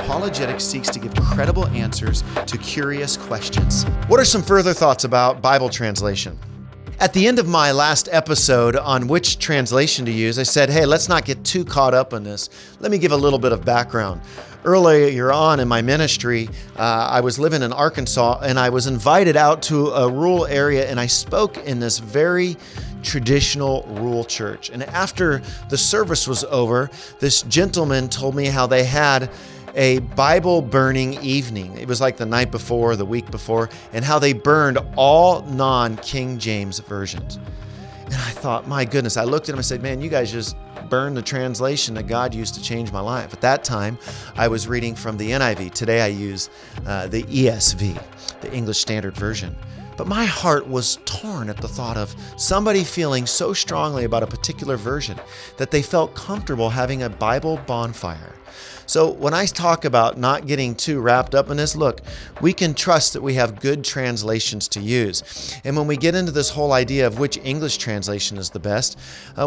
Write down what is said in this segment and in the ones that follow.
apologetics seeks to give credible answers to curious questions. What are some further thoughts about Bible translation? At the end of my last episode on which translation to use, I said, hey, let's not get too caught up in this. Let me give a little bit of background. Earlier on in my ministry, I was living in Arkansas, and I was invited out to a rural area, and I spoke in this very traditional rural church. And after the service was over, this gentleman told me how they had a Bible burning evening. It was like the night before, the week before, and how they burned all non-King James versions. And I thought, my goodness, I looked at him and said, man, you guys just burned the translation that God used to change my life. At that time, I was reading from the NIV. Today I use the ESV, the English Standard Version. But my heart was torn at the thought of somebody feeling so strongly about a particular version that they felt comfortable having a Bible bonfire. So when I talk about not getting too wrapped up in this, look, we can trust that we have good translations to use. And when we get into this whole idea of which English translation is the best,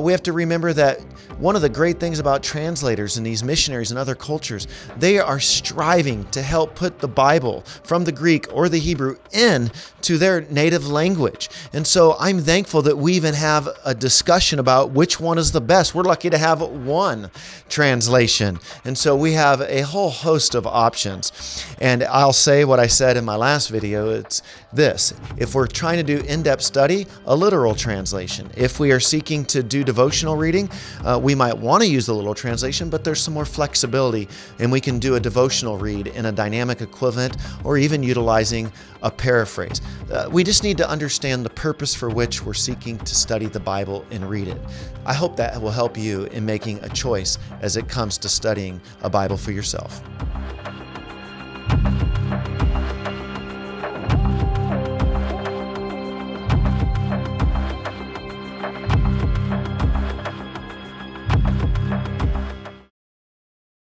we have to remember that one of the great things about translators and these missionaries in other cultures, they are striving to help put the Bible from the Greek or the Hebrew into their native language. And so I'm thankful that we even have a discussion about which one is the best. We're lucky to have one translation. And so we have a whole host of options. And I'll say what I said in my last video, it's this. If we're trying to do in-depth study, a literal translation. If we are seeking to do devotional reading, we might want to use the literal translation, but there's some more flexibility, and we can do a devotional read in a dynamic equivalent or even utilizing a paraphrase. We just need to understand the purpose for which we're seeking to study the Bible and read it. I hope that will help you in making a choice as it comes to studying a Bible for yourself.